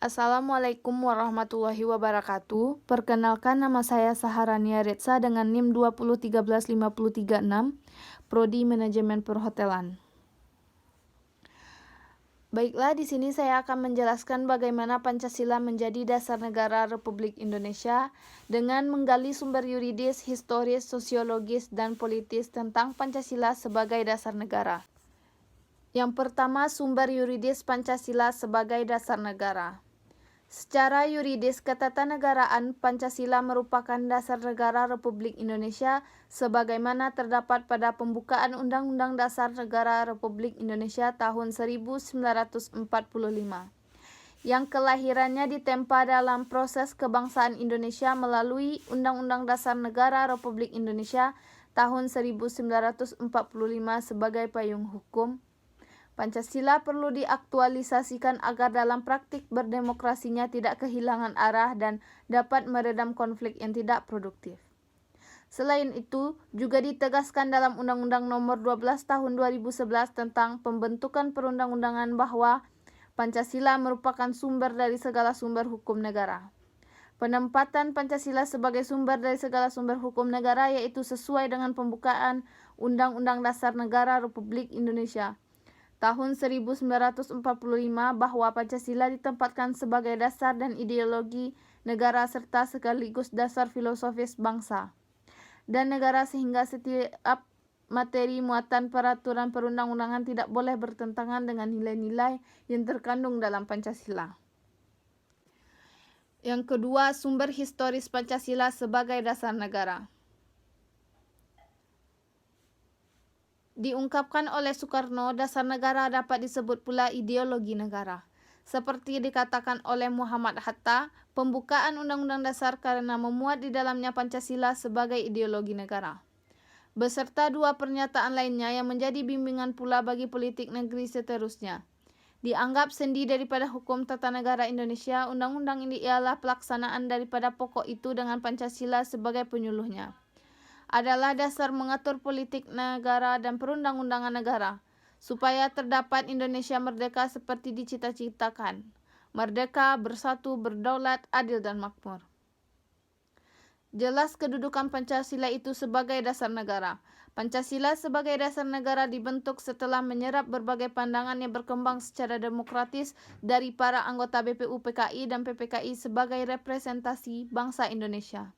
Assalamualaikum warahmatullahi wabarakatuh. Perkenalkan, nama saya Saharania Retsa dengan NIM 2013536, Prodi Manajemen Perhotelan. Baiklah, di sini saya akan menjelaskan bagaimana Pancasila menjadi dasar negara Republik Indonesia dengan menggali sumber yuridis, historis, sosiologis, dan politis tentang Pancasila sebagai dasar negara. Yang pertama, sumber yuridis Pancasila sebagai dasar negara. Secara yuridis ketatanegaraan, Pancasila merupakan dasar negara Republik Indonesia sebagaimana terdapat pada pembukaan Undang-Undang Dasar Negara Republik Indonesia tahun 1945, yang kelahirannya ditempa dalam proses kebangsaan Indonesia melalui Undang-Undang Dasar Negara Republik Indonesia tahun 1945 sebagai payung hukum. Pancasila perlu diaktualisasikan agar dalam praktik berdemokrasinya tidak kehilangan arah dan dapat meredam konflik yang tidak produktif. Selain itu, juga ditegaskan dalam Undang-Undang Nomor 12 Tahun 2011 tentang pembentukan perundang-undangan bahwa Pancasila merupakan sumber dari segala sumber hukum negara. Penempatan Pancasila sebagai sumber dari segala sumber hukum negara yaitu sesuai dengan pembukaan Undang-Undang Dasar Negara Republik Indonesia tahun 1945 bahwa Pancasila ditempatkan sebagai dasar dan ideologi negara serta sekaligus dasar filosofis bangsa dan negara sehingga setiap materi muatan peraturan perundang-undangan tidak boleh bertentangan dengan nilai-nilai yang terkandung dalam Pancasila. Yang kedua, sumber historis Pancasila sebagai dasar negara. Diungkapkan oleh Soekarno, dasar negara dapat disebut pula ideologi negara. Seperti dikatakan oleh Muhammad Hatta, pembukaan Undang-Undang Dasar karena memuat di dalamnya Pancasila sebagai ideologi negara. Beserta dua pernyataan lainnya yang menjadi bimbingan pula bagi politik negeri seterusnya. Dianggap sendi daripada hukum tata negara Indonesia, undang-undang ini ialah pelaksanaan daripada pokok itu dengan Pancasila sebagai penyuluhnya. Adalah dasar mengatur politik negara dan perundang-undangan negara, supaya terdapat Indonesia merdeka seperti dicita-citakan, merdeka, bersatu, berdaulat, adil dan makmur. Jelas kedudukan Pancasila itu sebagai dasar negara. Pancasila sebagai dasar negara dibentuk setelah menyerap berbagai pandangan yang berkembang secara demokratis dari para anggota BPU PKI dan PPKI sebagai representasi bangsa Indonesia.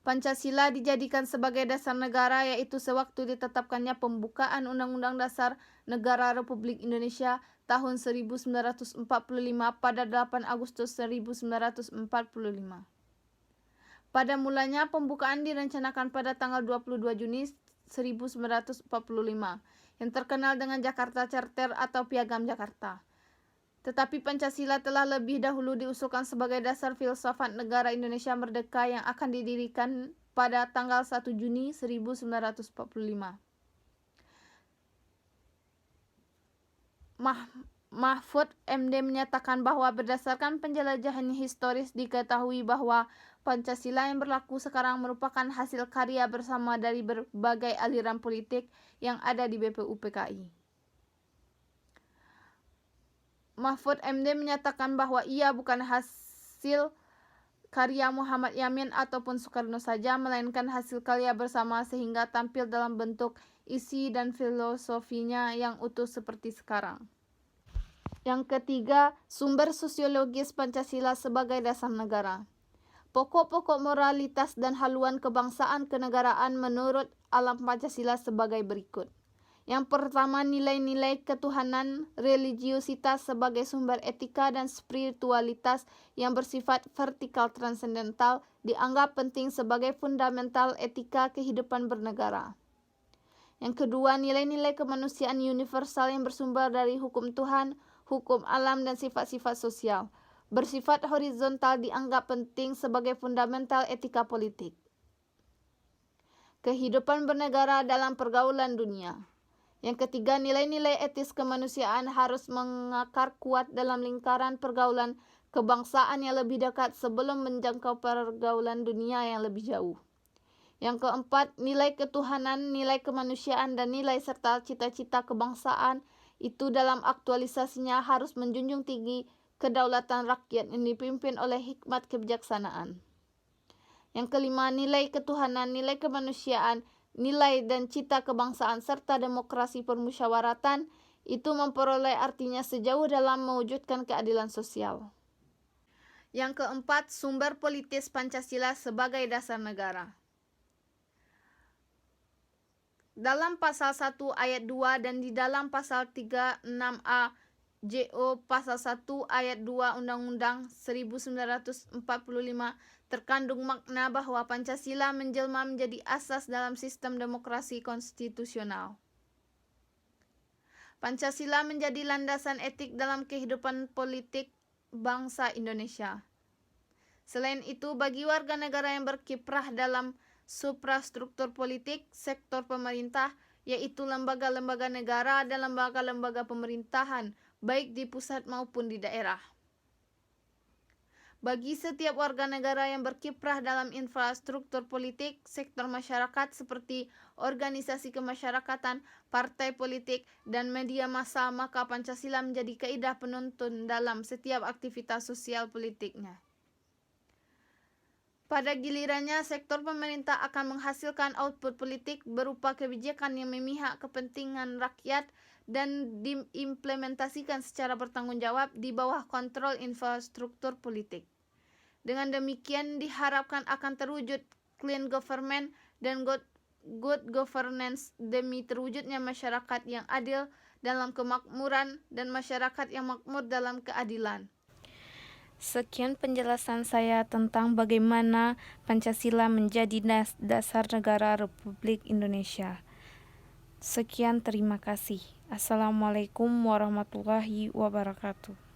Pancasila dijadikan sebagai dasar negara yaitu sewaktu ditetapkannya pembukaan Undang-Undang Dasar Negara Republik Indonesia tahun 1945 pada 8 Agustus 1945. Pada mulanya pembukaan direncanakan pada tanggal 22 Juni 1945 yang terkenal dengan Jakarta Charter atau Piagam Jakarta. Tetapi Pancasila telah lebih dahulu diusulkan sebagai dasar filsafat negara Indonesia merdeka yang akan didirikan pada tanggal 1 Juni 1945. Mahfud MD menyatakan bahwa berdasarkan penjelajahan historis diketahui bahwa Pancasila yang berlaku sekarang merupakan hasil karya bersama dari berbagai aliran politik yang ada di BPU PKI. Mahfud MD menyatakan bahwa ia bukan hasil karya Muhammad Yamin ataupun Soekarno saja, melainkan hasil karya bersama sehingga tampil dalam bentuk isi dan filosofinya yang utuh seperti sekarang. Yang ketiga, sumber sosiologis Pancasila sebagai dasar negara. Pokok-pokok moralitas dan haluan kebangsaan kenegaraan menurut alam Pancasila sebagai berikut. Yang pertama, nilai-nilai ketuhanan, religiusitas sebagai sumber etika dan spiritualitas yang bersifat vertikal transendental dianggap penting sebagai fundamental etika kehidupan bernegara. Yang kedua, nilai-nilai kemanusiaan universal yang bersumber dari hukum Tuhan, hukum alam dan sifat-sifat sosial, bersifat horizontal dianggap penting sebagai fundamental etika politik. Kehidupan bernegara dalam pergaulan dunia. Yang ketiga, nilai-nilai etis kemanusiaan harus mengakar kuat dalam lingkaran pergaulan kebangsaan yang lebih dekat sebelum menjangkau pergaulan dunia yang lebih jauh. Yang keempat, nilai ketuhanan, nilai kemanusiaan, dan nilai serta cita-cita kebangsaan itu dalam aktualisasinya harus menjunjung tinggi kedaulatan rakyat yang dipimpin oleh hikmat kebijaksanaan. Yang kelima, nilai ketuhanan, nilai kemanusiaan, nilai dan cita kebangsaan, serta demokrasi permusyawaratan itu memperoleh artinya sejauh dalam mewujudkan keadilan sosial. Yang keempat, sumber politis Pancasila sebagai dasar negara. Dalam pasal 1 ayat 2 dan di dalam pasal 36A JO pasal 1 ayat 2 Undang-Undang 1945 terkandung makna bahwa Pancasila menjelma menjadi asas dalam sistem demokrasi konstitusional. Pancasila menjadi landasan etik dalam kehidupan politik bangsa Indonesia. Selain itu, bagi warga negara yang berkiprah dalam suprastruktur politik, sektor pemerintah, yaitu lembaga-lembaga negara dan lembaga-lembaga pemerintahan, baik di pusat maupun di daerah. Bagi setiap warga negara yang berkiprah dalam infrastruktur politik, sektor masyarakat seperti organisasi kemasyarakatan, partai politik, dan media massa, maka Pancasila menjadi kaidah penuntun dalam setiap aktivitas sosial politiknya. Pada gilirannya, sektor pemerintah akan menghasilkan output politik berupa kebijakan yang memihak kepentingan rakyat dan diimplementasikan secara bertanggung jawab di bawah kontrol infrastruktur politik. Dengan demikian diharapkan akan terwujud clean government dan good governance demi terwujudnya masyarakat yang adil dalam kemakmuran dan masyarakat yang makmur dalam keadilan. Sekian penjelasan saya tentang bagaimana Pancasila menjadi dasar negara Republik Indonesia. Sekian, terima kasih. Assalamualaikum warahmatullahi wabarakatuh.